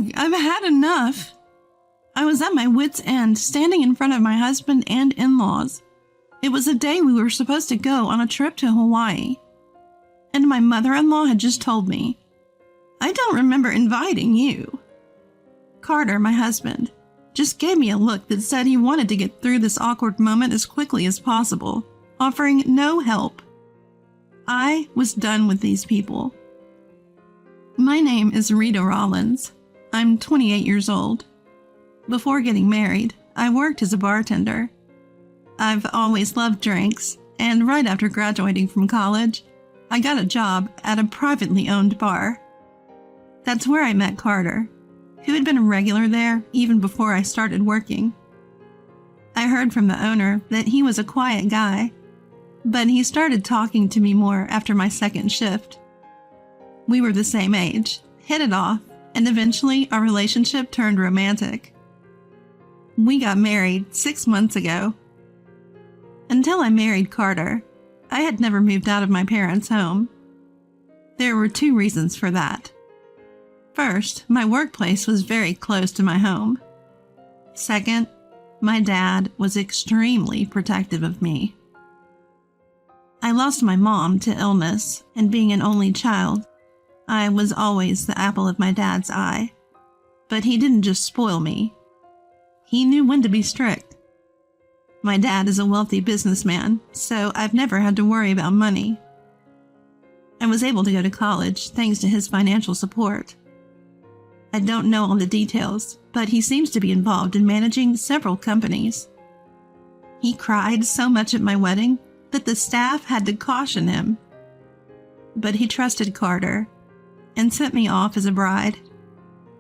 Ugh, I've had enough. I was at my wit's end, standing in front of my husband and in-laws. It was a day we were supposed to go on a trip to Hawaii. And my mother-in-law had just told me, "I don't remember inviting you." Carter, my husband, just gave me a look that said he wanted to get through this awkward moment as quickly as possible, offering no help. I was done with these people. My name is Rita Rollins. I'm 28 years old. Before getting married, I worked as a bartender. I've always loved drinks, and right after graduating from college, I got a job at a privately owned bar. That's where I met Carter, who had been a regular there even before I started working. I heard from the owner that he was a quiet guy, but he started talking to me more after my second shift. We were the same age, hit it off, and eventually our relationship turned romantic. We got married 6 months ago. Until I married Carter, I had never moved out of my parents' home. There were 2 reasons for that. First, my workplace was very close to my home. Second, my dad was extremely protective of me. I lost my mom to illness, and being an only child, I was always the apple of my dad's eye. But he didn't just spoil me. He knew when to be strict. My dad is a wealthy businessman, so I've never had to worry about money. I was able to go to college thanks to his financial support. I don't know all the details, but he seems to be involved in managing several companies. He cried so much at my wedding that the staff had to caution him. But he trusted Carter and sent me off as a bride.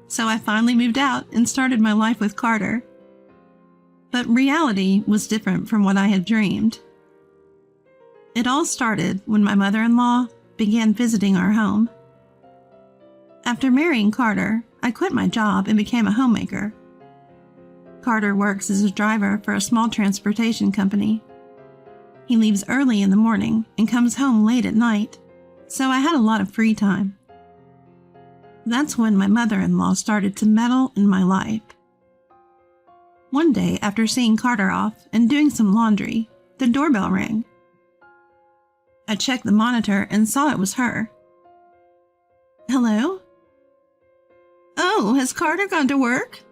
So I finally moved out and started my life with Carter. But reality was different from what I had dreamed. It all started when my mother-in-law began visiting our home. After marrying Carter, I quit my job and became a homemaker. Carter works as a driver for a small transportation company. He leaves early in the morning and comes home late at night, so I had a lot of free time. That's when my mother-in-law started to meddle in my life. One day, after seeing Carter off and doing some laundry, the doorbell rang. I checked the monitor and saw it was her. "Hello?" "Oh, has Carter gone to work?"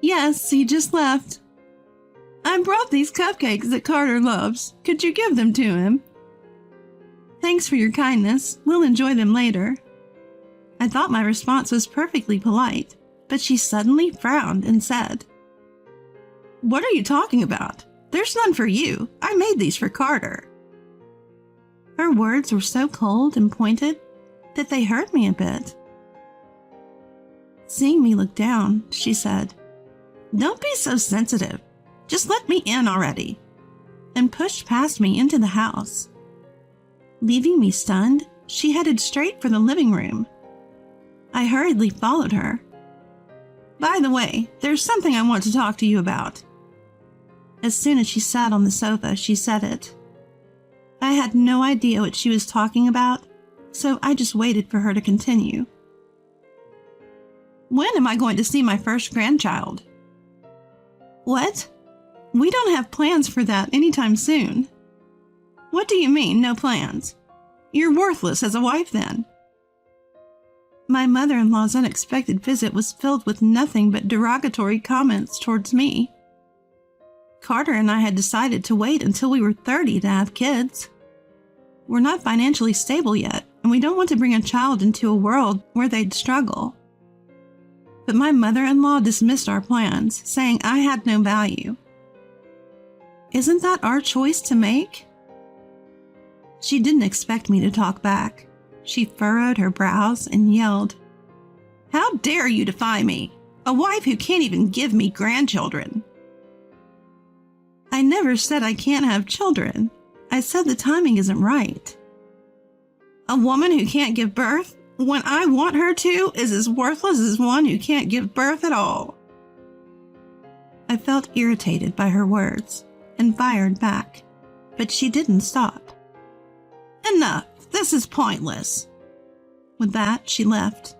"Yes, he just left." "I brought these cupcakes that Carter loves. Could you give them to him?" "Thanks for your kindness. We'll enjoy them later." I thought my response was perfectly polite, but she suddenly frowned and said, "What are you talking about? There's none for you. I made these for Carter." Her words were so cold and pointed that they hurt me a bit. Seeing me look down, she said, "Don't be so sensitive. Just let me in already," and pushed past me into the house. Leaving me stunned, she headed straight for the living room. I hurriedly followed her. "By the way, there's something I want to talk to you about." As soon as she sat on the sofa, she said it. I had no idea what she was talking about, so I just waited for her to continue. "When am I going to see my first grandchild?" "What? We don't have plans for that anytime soon." "What do you mean, no plans? You're worthless as a wife then." My mother-in-law's unexpected visit was filled with nothing but derogatory comments towards me. Carter and I had decided to wait until we were 30 to have kids. We're not financially stable yet, and we don't want to bring a child into a world where they'd struggle. But my mother-in-law dismissed our plans, saying I had no value. Isn't that our choice to make? She didn't expect me to talk back. She furrowed her brows and yelled, "How dare you defy me? A wife who can't even give me grandchildren." "I never said I can't have children. I said the timing isn't right." "A woman who can't give birth when I want her to is as worthless as one who can't give birth at all." I felt irritated by her words and fired back, but she didn't stop. "Enough. This is pointless." With that, she left.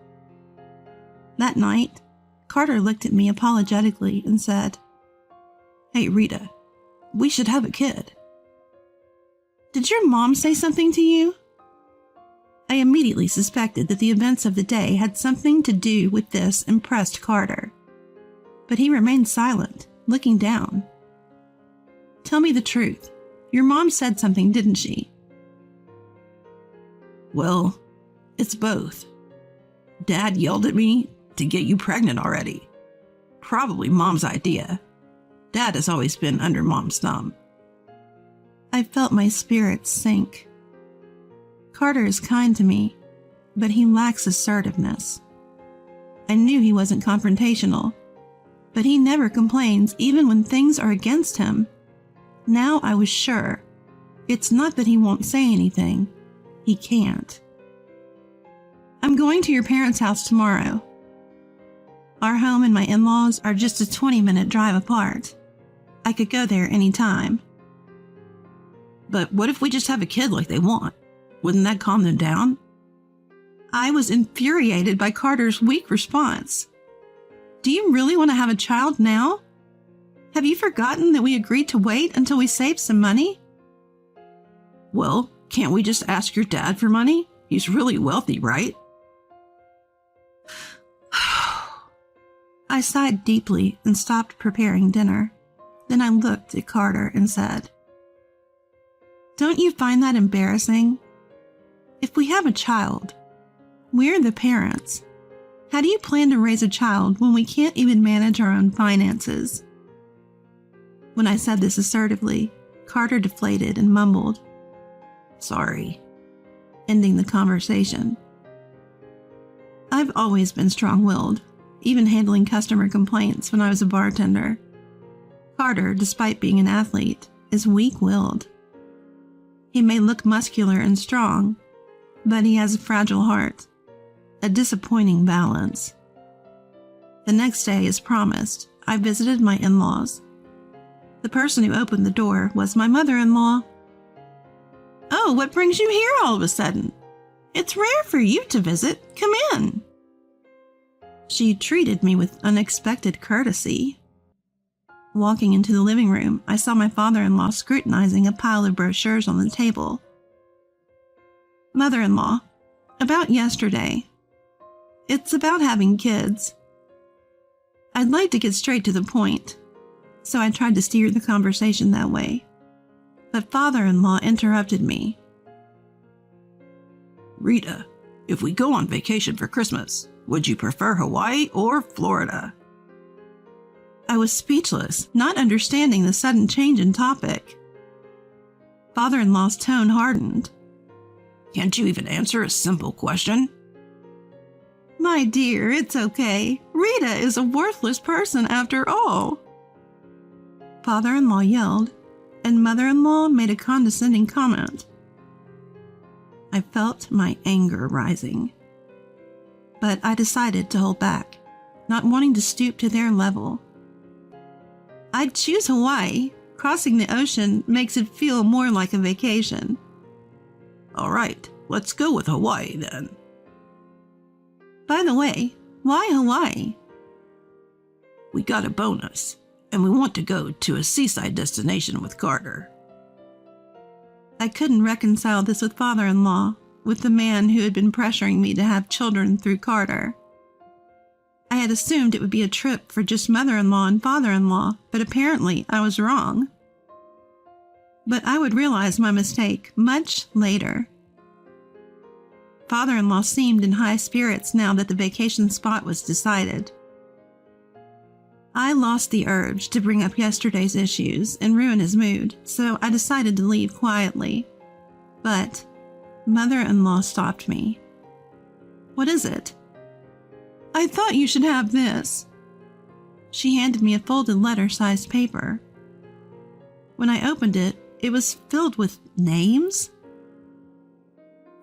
That night, Carter looked at me apologetically and said, "Hey, Rita, we should have a kid." "Did your mom say something to you?" I immediately suspected that the events of the day had something to do with this impressed Carter. But he remained silent, looking down. "Tell me the truth. Your mom said something, didn't she?" "Well, it's both. Dad yelled at me to get you pregnant already. Probably Mom's idea. Dad has always been under Mom's thumb." I felt my spirits sink. Carter is kind to me, but he lacks assertiveness. I knew he wasn't confrontational, but he never complains even when things are against him. Now I was sure. It's not that he won't say anything. He can't. "I'm going to your parents' house tomorrow. Our home and my in-laws are just a 20-minute drive apart. I could go there any time." "But what if we just have a kid like they want? Wouldn't that calm them down?" I was infuriated by Carter's weak response. "Do you really want to have a child now? Have you forgotten that we agreed to wait until we saved some money?" "Well, can't we just ask your dad for money? He's really wealthy, right?" I sighed deeply and stopped preparing dinner. Then I looked at Carter and said, "Don't you find that embarrassing? If we have a child, we're the parents. How do you plan to raise a child when we can't even manage our own finances?" When I said this assertively, Carter deflated and mumbled, "Sorry," ending the conversation. I've always been strong-willed, even handling customer complaints when I was a bartender. Carter, despite being an athlete, is weak-willed. He may look muscular and strong, but he has a fragile heart, a disappointing balance. The next day, as promised, I visited my in-laws. The person who opened the door was my mother-in-law. "Oh, what brings you here all of a sudden? It's rare for you to visit. Come in." She treated me with unexpected courtesy. Walking into the living room, I saw my father-in-law scrutinizing a pile of brochures on the table. "Mother-in-law, about yesterday. It's about having kids." I'd like to get straight to the point, so I tried to steer the conversation that way. But father-in-law interrupted me. "Rita, if we go on vacation for Christmas, would you prefer Hawaii or Florida?" I was speechless, not understanding the sudden change in topic. Father-in-law's tone hardened. "Can't you even answer a simple question?" "My dear, it's okay. Rita is a worthless person after all." Father-in-law yelled, and mother-in-law made a condescending comment. I felt my anger rising. But I decided to hold back, not wanting to stoop to their level. "I'd choose Hawaii. Crossing the ocean makes it feel more like a vacation." "All right, let's go with Hawaii then." "By the way, why Hawaii?" "We got a bonus, and we want to go to a seaside destination with Carter." I couldn't reconcile this with father-in-law, with the man who had been pressuring me to have children through Carter. I had assumed it would be a trip for just mother-in-law and father-in-law, but apparently I was wrong. But I would realize my mistake much later. Father-in-law seemed in high spirits now that the vacation spot was decided. I lost the urge to bring up yesterday's issues and ruin his mood, so I decided to leave quietly. But mother-in-law stopped me. "What is it?" "I thought you should have this." She handed me a folded letter-sized paper. When I opened it, it was filled with names.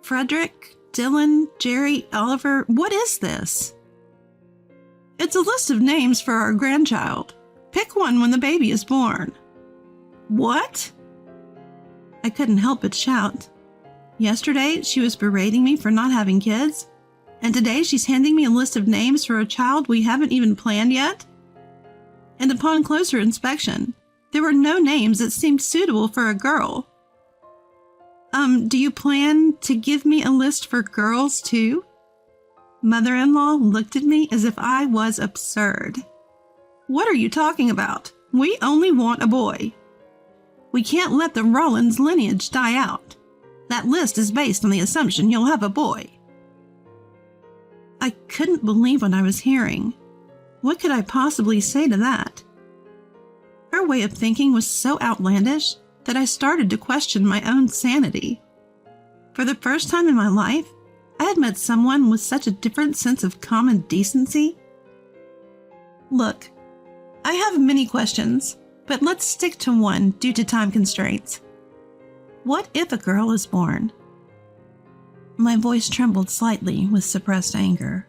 Frederick, Dylan, Jerry, Oliver, what is this? "It's a list of names for our grandchild. Pick one when the baby is born." "What?" I couldn't help but shout. Yesterday, she was berating me for not having kids, And today she's handing me a list of names for a child we haven't even planned yet? And upon closer inspection, there were no names that seemed suitable for a girl. Do you plan to give me a list for girls too? Mother-in-law looked at me as if I was absurd. What are you talking about? We only want a boy. We can't let the Rollins lineage die out. That list is based on the assumption you'll have a boy. I couldn't believe what I was hearing. What could I possibly say to that? Her way of thinking was so outlandish that I started to question my own sanity. For the first time in my life, I had met someone with such a different sense of common decency. Look, I have many questions, but let's stick to one due to time constraints. What if a girl is born? My voice trembled slightly with suppressed anger.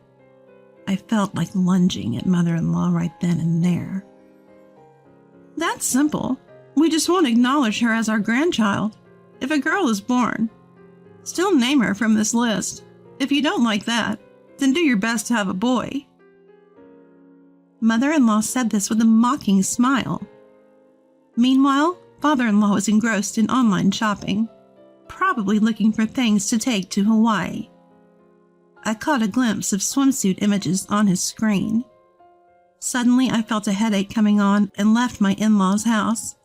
I felt like lunging at mother-in-law right then and there. That's simple. We just won't acknowledge her as our grandchild. If a girl is born, still name her from this list. If you don't like that, then do your best to have a boy. Mother-in-law said this with a mocking smile. Meanwhile, father-in-law was engrossed in online shopping, probably looking for things to take to Hawaii. I caught a glimpse of swimsuit images on his screen. Suddenly, I felt a headache coming on and left my in-laws' house.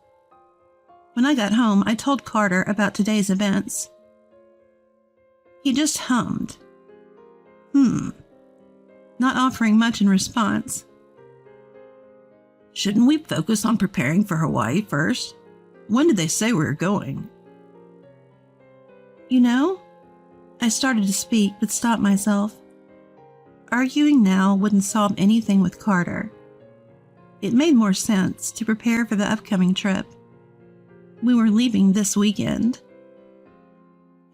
When I got home, I told Carter about today's events. He just hummed. Not offering much in response. Shouldn't we focus on preparing for Hawaii first? When did they say we were going? You know, I started to speak but stopped myself. Arguing now wouldn't solve anything with Carter. It made more sense to prepare for the upcoming trip. We were leaving this weekend.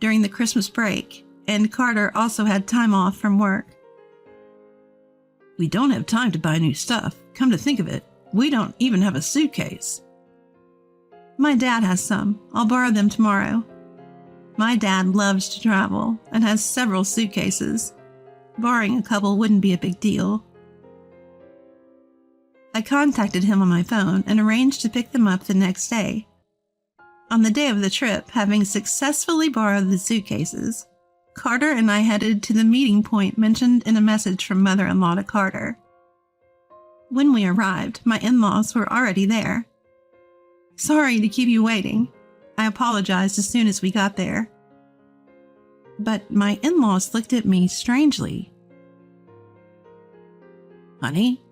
During the Christmas break, and Carter also had time off from work. We don't have time to buy new stuff. Come to think of it, we don't even have a suitcase. My dad has some. I'll borrow them tomorrow. My dad loves to travel and has several suitcases. Borrowing a couple wouldn't be a big deal. I contacted him on my phone and arranged to pick them up the next day. On the day of the trip, having successfully borrowed the suitcases, Carter and I headed to the meeting point mentioned in a message from mother-in-law to Carter. When we arrived, my in-laws were already there. Sorry to keep you waiting. I apologized as soon as we got there. But my in-laws looked at me strangely. Honey,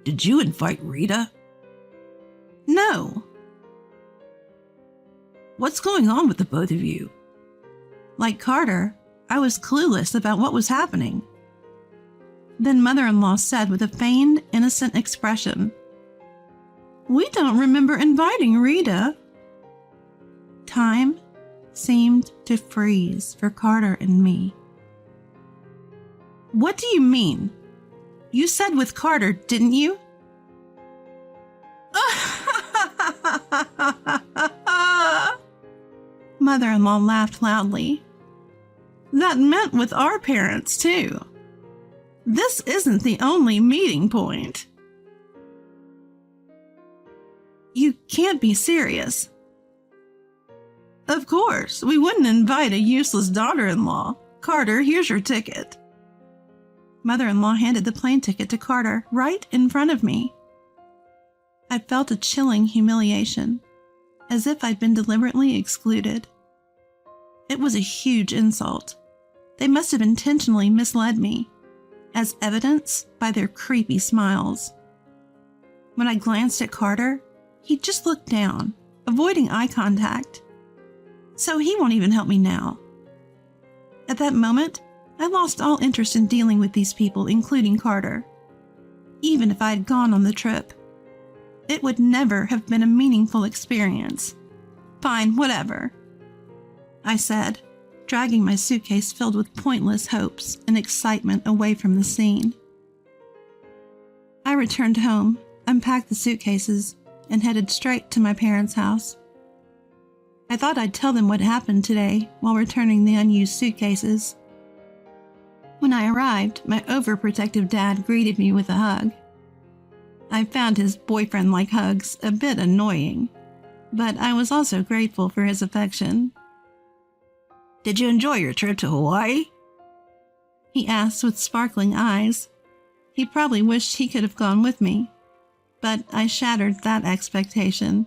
did you invite Rita? No. What's going on with the both of you? Like Carter, I was clueless about what was happening. Then mother-in-law said with a feigned, innocent expression, "We don't remember inviting Rita." Time seemed to freeze for Carter and me. What do you mean? You said with Carter, didn't you? Mother-in-law laughed loudly. That meant with our parents, too. This isn't the only meeting point. You can't be serious. Of course, we wouldn't invite a useless daughter-in-law. Carter, here's your ticket. Mother-in-law handed the plane ticket to Carter right in front of me. I felt a chilling humiliation, as if I'd been deliberately excluded. It was a huge insult. They must have intentionally misled me, as evidenced by their creepy smiles. When I glanced at Carter, he just looked down, avoiding eye contact. So he won't even help me now. At that moment, I lost all interest in dealing with these people, including Carter. Even if I had gone on the trip, it would never have been a meaningful experience. Fine, whatever, I said, dragging my suitcase filled with pointless hopes and excitement away from the scene. I returned home, unpacked the suitcases, and headed straight to my parents' house. I thought I'd tell them what happened today while returning the unused suitcases. When I arrived, my overprotective dad greeted me with a hug. I found his boyfriend-like hugs a bit annoying, but I was also grateful for his affection. Did you enjoy your trip to Hawaii? He asked with sparkling eyes. He probably wished he could have gone with me, but I shattered that expectation.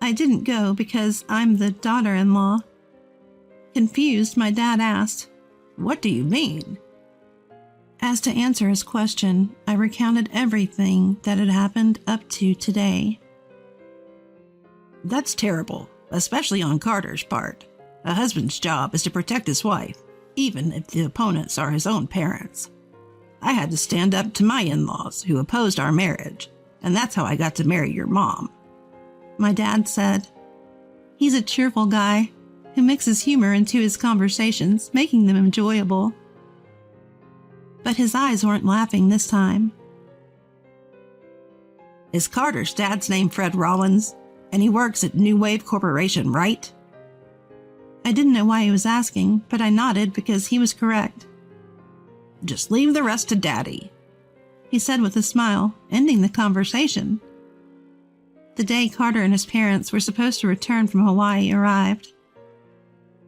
I didn't go because I'm the daughter-in-law. Confused, my dad asked, What do you mean? As to answer his question, I recounted everything that had happened up to today. That's terrible, especially on Carter's part. A husband's job is to protect his wife, even if the opponents are his own parents. I had to stand up to my in-laws who opposed our marriage, and that's how I got to marry your mom. My dad said. He's a cheerful guy who mixes humor into his conversations, making them enjoyable. But his eyes weren't laughing this time. Is Carter's dad's name Fred Rollins, and he works at New Wave Corporation, right? I didn't know why he was asking, but I nodded because he was correct. Just leave the rest to Daddy, he said with a smile, ending the conversation. The day Carter and his parents were supposed to return from Hawaii arrived.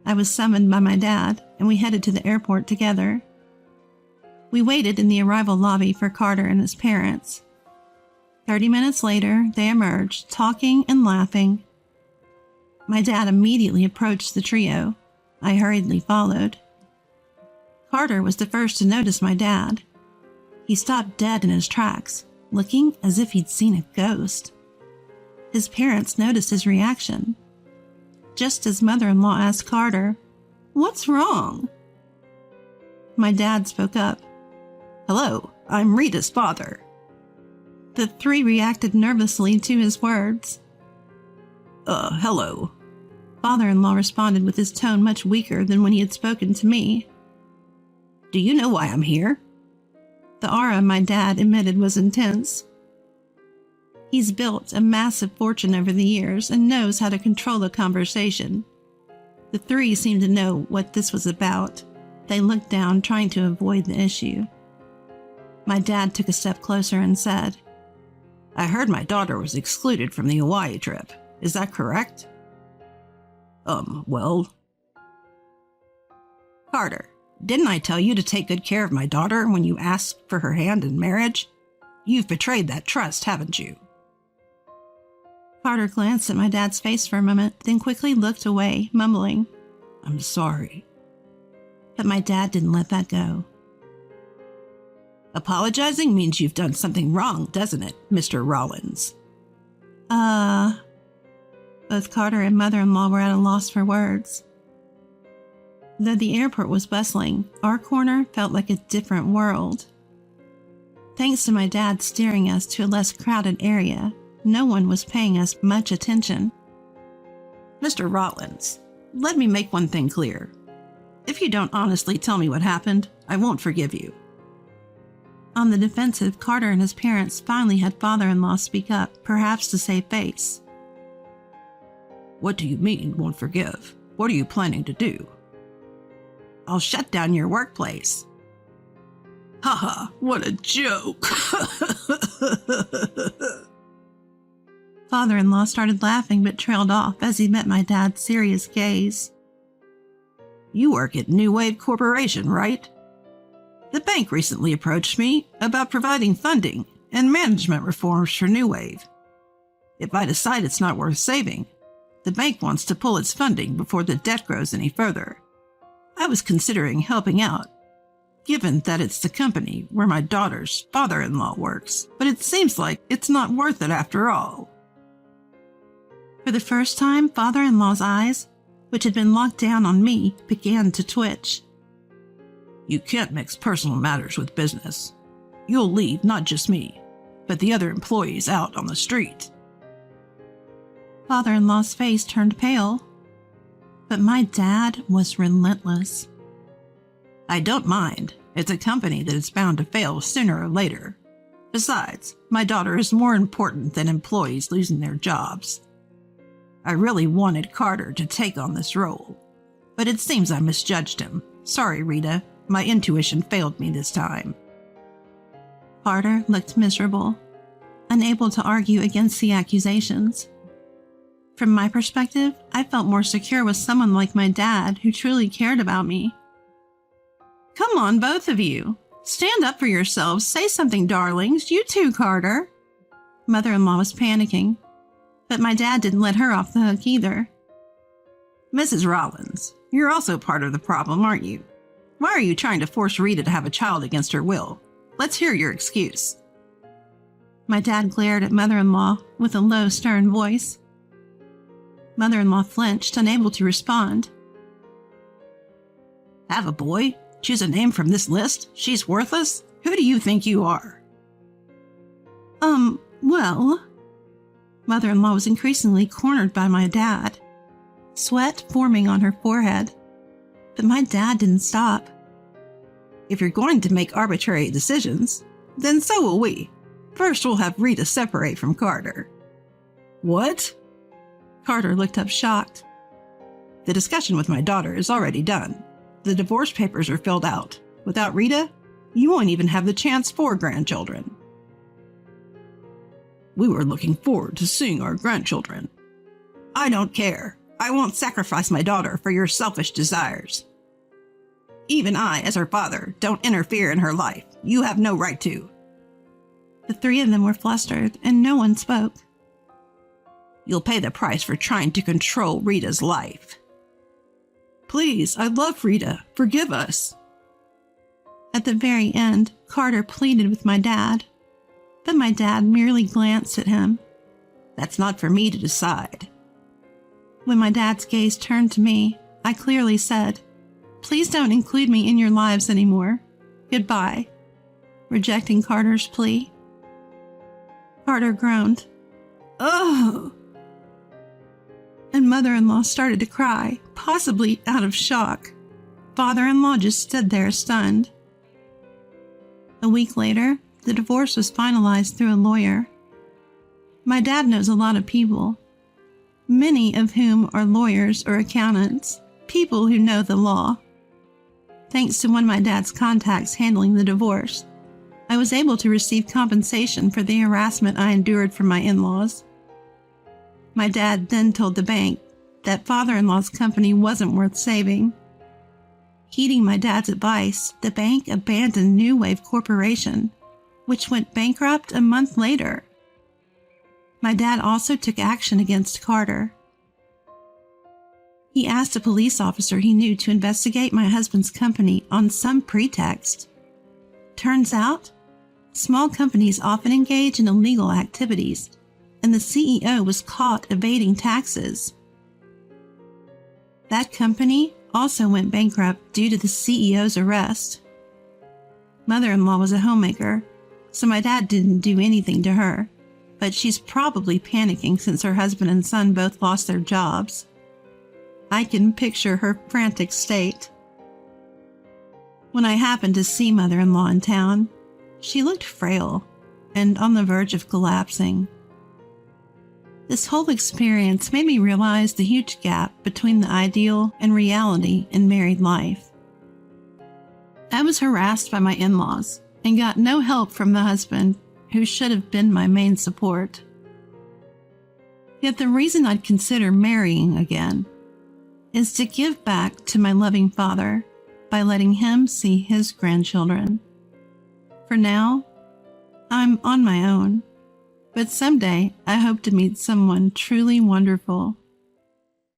I was summoned by my dad, and we headed to the airport together. We waited in the arrival lobby for Carter and his parents. 30 minutes later, they emerged, talking and laughing. My dad immediately approached the trio. I hurriedly followed. Carter was the first to notice my dad. He stopped dead in his tracks, looking as if he'd seen a ghost. His parents noticed his reaction. Just as mother-in-law asked Carter, "What's wrong?" My dad spoke up. Hello, I'm Rita's father. The three reacted nervously to his words. Hello. Father-in-law responded with his tone much weaker than when he had spoken to me. Do you know why I'm here? The aura my dad emitted was intense. He's built a massive fortune over the years and knows how to control the conversation. The three seemed to know what this was about. They looked down, trying to avoid the issue. My dad took a step closer and said, I heard my daughter was excluded from the Hawaii trip. Is that correct? Well... Carter, didn't I tell you to take good care of my daughter when you asked for her hand in marriage? You've betrayed that trust, haven't you? Carter glanced at my dad's face for a moment, then quickly looked away, mumbling, I'm sorry. But my dad didn't let that go. Apologizing means you've done something wrong, doesn't it, Mr. Rollins? Both Carter and mother-in-law were at a loss for words. Though the airport was bustling, our corner felt like a different world. Thanks to my dad steering us to a less crowded area, no one was paying us much attention. Mr. Rollins, let me make one thing clear. If you don't honestly tell me what happened, I won't forgive you. On the defensive, Carter and his parents finally had father-in-law speak up, perhaps to save face. What do you mean, won't forgive? What are you planning to do? I'll shut down your workplace. Haha, what a joke. Father-in-law started laughing but trailed off as he met my dad's serious gaze. You work at New Wave Corporation, right? The bank recently approached me about providing funding and management reforms for New Wave. If I decide it's not worth saving, the bank wants to pull its funding before the debt grows any further. I was considering helping out, given that it's the company where my daughter's father-in-law works, but it seems like it's not worth it after all. For the first time, father-in-law's eyes, which had been locked down on me, began to twitch. You can't mix personal matters with business. You'll leave not just me, but the other employees out on the street. Father-in-law's face turned pale, but my dad was relentless. I don't mind. It's a company that is bound to fail sooner or later. Besides, my daughter is more important than employees losing their jobs. I really wanted Carter to take on this role, but it seems I misjudged him. Sorry, Rita. My intuition failed me this time. Carter looked miserable, unable to argue against the accusations. From my perspective, I felt more secure with someone like my dad who truly cared about me. Come on, both of you. Stand up for yourselves. Say something, darlings. You too, Carter. Mother-in-law was panicking, but my dad didn't let her off the hook either. Mrs. Rollins, you're also part of the problem, aren't you? Why are you trying to force Rita to have a child against her will? Let's hear your excuse. My dad glared at mother-in-law with a low, stern voice. Mother-in-law flinched, unable to respond. Have a boy? Choose a name from this list? She's worthless? Who do you think you are? Well... Mother-in-law was increasingly cornered by my dad, sweat forming on her forehead. But my dad didn't stop. If you're going to make arbitrary decisions, then so will we. First, we'll have Rita separate from Carter. What? Carter looked up shocked. The discussion with my daughter is already done. The divorce papers are filled out. Without Rita, you won't even have the chance for grandchildren. We were looking forward to seeing our grandchildren. I don't care. I won't sacrifice my daughter for your selfish desires. Even I, as her father, don't interfere in her life. You have no right to. The three of them were flustered, and no one spoke. You'll pay the price for trying to control Rita's life. Please, I love Rita. Forgive us. At the very end, Carter pleaded with my dad, but my dad merely glanced at him. That's not for me to decide. When my dad's gaze turned to me, I clearly said, "Please don't include me in your lives anymore. Goodbye," rejecting Carter's plea. Carter groaned, "Oh!" and mother-in-law started to cry, possibly out of shock. Father-in-law just stood there stunned. A week later, the divorce was finalized through a lawyer. My dad knows a lot of people, many of whom are lawyers or accountants, people who know the law. Thanks to one of my dad's contacts handling the divorce, I was able to receive compensation for the harassment I endured from my in-laws. My dad then told the bank that father-in-law's company wasn't worth saving. Heeding my dad's advice, the bank abandoned New Wave Corporation, which went bankrupt a month later. My dad also took action against Carter. He asked a police officer he knew to investigate my husband's company on some pretext. Turns out, small companies often engage in illegal activities, and the CEO was caught evading taxes. That company also went bankrupt due to the CEO's arrest. Mother-in-law was a homemaker, so my dad didn't do anything to her, but she's probably panicking since her husband and son both lost their jobs. I can picture her frantic state. When I happened to see mother-in-law in town, she looked frail and on the verge of collapsing. This whole experience made me realize the huge gap between the ideal and reality in married life. I was harassed by my in-laws and got no help from the husband who should have been my main support. Yet the reason I'd consider marrying again is to give back to my loving father by letting him see his grandchildren. For now, I'm on my own, but someday I hope to meet someone truly wonderful